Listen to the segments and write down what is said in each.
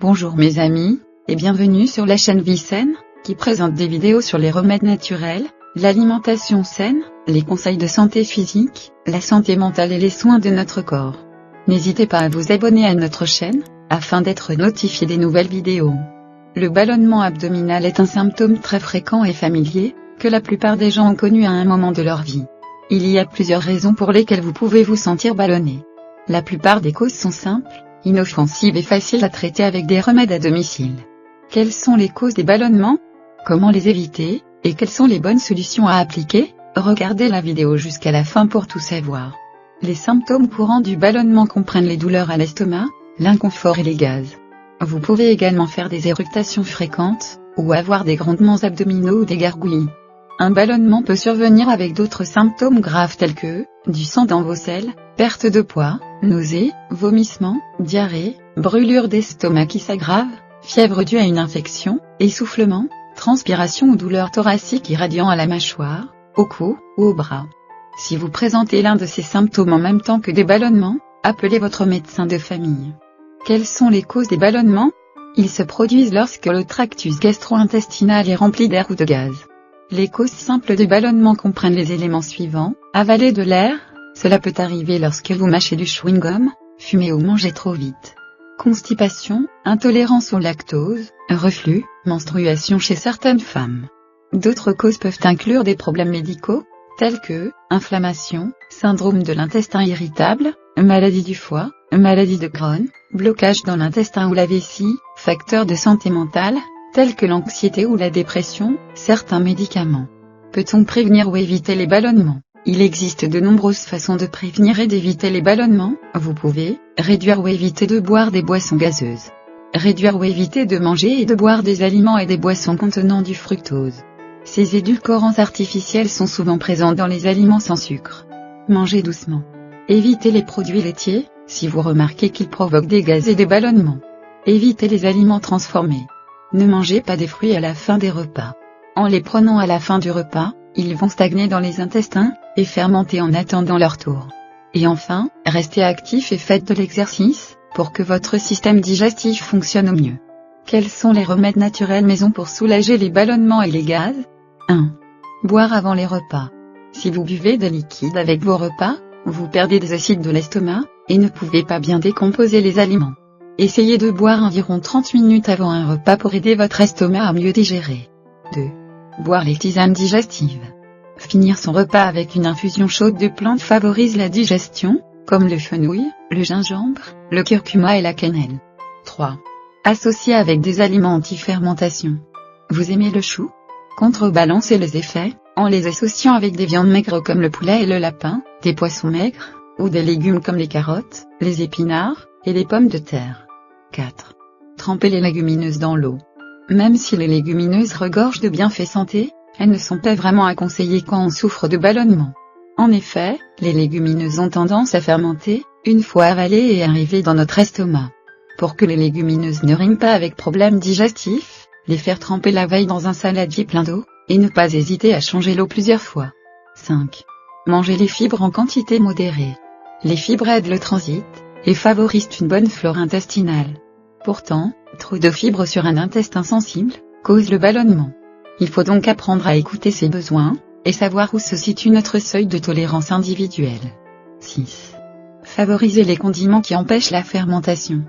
Bonjour mes amis, et bienvenue sur la chaîne Vie Saine, qui présente des vidéos sur les remèdes naturels, l'alimentation saine, les conseils de santé physique, la santé mentale et les soins de notre corps. N'hésitez pas à vous abonner à notre chaîne, afin d'être notifié des nouvelles vidéos. Le ballonnement abdominal est un symptôme très fréquent et familier, que la plupart des gens ont connu à un moment de leur vie. Il y a plusieurs raisons pour lesquelles vous pouvez vous sentir ballonné. La plupart des causes sont simples, inoffensives et faciles à traiter avec des remèdes à domicile. Quelles sont les causes des ballonnements? Comment les éviter? Et quelles sont les bonnes solutions à appliquer? Regardez la vidéo jusqu'à la fin pour tout savoir. Les symptômes courants du ballonnement comprennent les douleurs à l'estomac, l'inconfort et les gaz. Vous pouvez également faire des éructations fréquentes, ou avoir des grondements abdominaux ou des gargouillis. Un ballonnement peut survenir avec d'autres symptômes graves tels que du sang dans vos selles, perte de poids, nausées, vomissements, diarrhée, brûlure d'estomac qui s'aggrave, fièvre due à une infection, essoufflement, transpiration ou douleur thoracique irradiant à la mâchoire, au cou ou au bras. Si vous présentez l'un de ces symptômes en même temps que des ballonnements, appelez votre médecin de famille. Quelles sont les causes des ballonnements? Ils se produisent lorsque le tractus gastro-intestinal est rempli d'air ou de gaz. Les causes simples de ballonnement comprennent les éléments suivants: avaler de l'air, cela peut arriver lorsque vous mâchez du chewing-gum, fumez ou mangez trop vite. Constipation, intolérance au lactose, reflux, menstruation chez certaines femmes. D'autres causes peuvent inclure des problèmes médicaux, tels que inflammation, syndrome de l'intestin irritable, maladie du foie, maladie de Crohn, blocage dans l'intestin ou la vessie, facteurs de santé mentale, tels que l'anxiété ou la dépression, certains médicaments. Peut-on prévenir ou éviter les ballonnements? Il existe de nombreuses façons de prévenir et d'éviter les ballonnements. Vous pouvez réduire ou éviter de boire des boissons gazeuses. Réduire ou éviter de manger et de boire des aliments et des boissons contenant du fructose. Ces édulcorants artificiels sont souvent présents dans les aliments sans sucre. Mangez doucement. Évitez les produits laitiers, si vous remarquez qu'ils provoquent des gaz et des ballonnements. Évitez les aliments transformés. Ne mangez pas des fruits à la fin des repas. En les prenant à la fin du repas, ils vont stagner dans les intestins, et fermenter en attendant leur tour. Et enfin, restez actif et faites de l'exercice, pour que votre système digestif fonctionne au mieux. Quels sont les remèdes naturels maison pour soulager les ballonnements et les gaz? 1. Boire avant les repas. Si vous buvez des liquides avec vos repas, vous perdez des acides de l'estomac, et ne pouvez pas bien décomposer les aliments. Essayez de boire environ 30 minutes avant un repas pour aider votre estomac à mieux digérer. 2. Boire les tisanes digestives. Finir son repas avec une infusion chaude de plantes favorise la digestion, comme le fenouil, le gingembre, le curcuma et la cannelle. 3. Associer avec des aliments anti-fermentation. Vous aimez le chou? Contrebalancer les effets, en les associant avec des viandes maigres comme le poulet et le lapin, des poissons maigres, ou des légumes comme les carottes, les épinards, et les pommes de terre. 4. Tremper les légumineuses dans l'eau. Même si les légumineuses regorgent de bienfaits santé, elles ne sont pas vraiment à conseiller quand on souffre de ballonnement. En effet, les légumineuses ont tendance à fermenter, une fois avalées et arrivées dans notre estomac. Pour que les légumineuses ne riment pas avec problèmes digestifs, les faire tremper la veille dans un saladier plein d'eau, et ne pas hésiter à changer l'eau plusieurs fois. 5. Manger les fibres en quantité modérée. Les fibres aident le transit, et favorisent une bonne flore intestinale. Pourtant, trop de fibres sur un intestin sensible, cause le ballonnement. Il faut donc apprendre à écouter ses besoins, et savoir où se situe notre seuil de tolérance individuelle. 6. Favoriser les condiments qui empêchent la fermentation.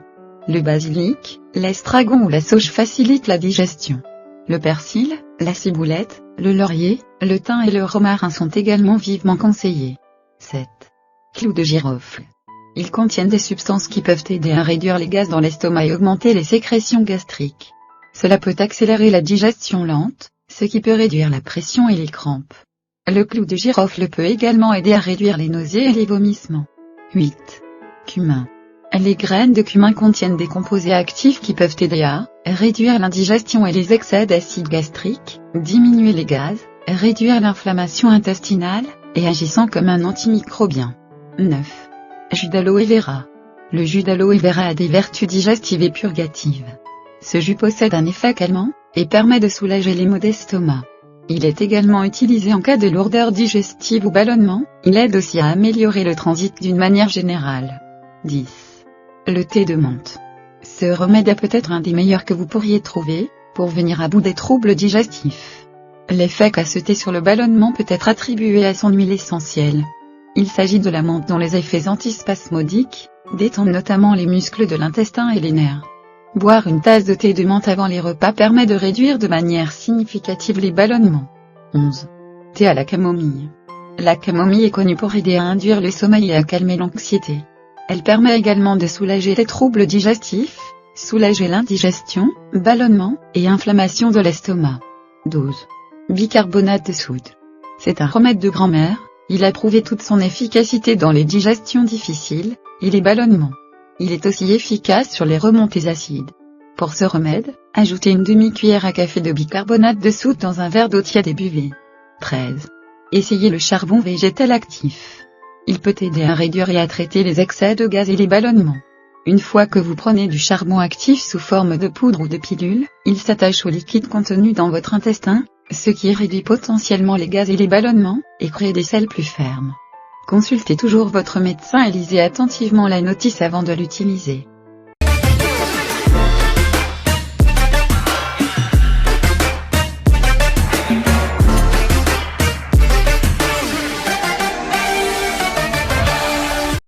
Le basilic, l'estragon ou la sauge facilitent la digestion. Le persil, la ciboulette, le laurier, le thym et le romarin sont également vivement conseillés. 7. Clous de girofle. Ils contiennent des substances qui peuvent aider à réduire les gaz dans l'estomac et augmenter les sécrétions gastriques. Cela peut accélérer la digestion lente, ce qui peut réduire la pression et les crampes. Le clou de girofle peut également aider à réduire les nausées et les vomissements. 8. Cumin. Les graines de cumin contiennent des composés actifs qui peuvent aider à réduire l'indigestion et les excès d'acide gastrique, diminuer les gaz, réduire l'inflammation intestinale, et agissant comme un antimicrobien. 9. Jus d'aloe vera. Le jus d'aloe vera a des vertus digestives et purgatives. Ce jus possède un effet calmant, et permet de soulager les maux d'estomac. Il est également utilisé en cas de lourdeur digestive ou ballonnement, il aide aussi à améliorer le transit d'une manière générale. 10. Le thé de menthe. Ce remède est peut-être un des meilleurs que vous pourriez trouver, pour venir à bout des troubles digestifs. L'effet qu'a ce thé sur le ballonnement peut être attribué à son huile essentielle. Il s'agit de la menthe dont les effets antispasmodiques détendent notamment les muscles de l'intestin et les nerfs. Boire une tasse de thé de menthe avant les repas permet de réduire de manière significative les ballonnements. 11. Thé à la camomille. La camomille est connue pour aider à induire le sommeil et à calmer l'anxiété. Elle permet également de soulager les troubles digestifs, soulager l'indigestion, ballonnement et inflammation de l'estomac. 12. Bicarbonate de soude. C'est un remède de grand-mère, il a prouvé toute son efficacité dans les digestions difficiles et les ballonnements. Il est aussi efficace sur les remontées acides. Pour ce remède, ajoutez une demi-cuillère à café de bicarbonate de soude dans un verre d'eau tiède et buvez. 13. Essayez le charbon végétal actif. Il peut aider à réduire et à traiter les excès de gaz et les ballonnements. Une fois que vous prenez du charbon actif sous forme de poudre ou de pilule, il s'attache au liquide contenu dans votre intestin, ce qui réduit potentiellement les gaz et les ballonnements, et crée des selles plus fermes. Consultez toujours votre médecin et lisez attentivement la notice avant de l'utiliser.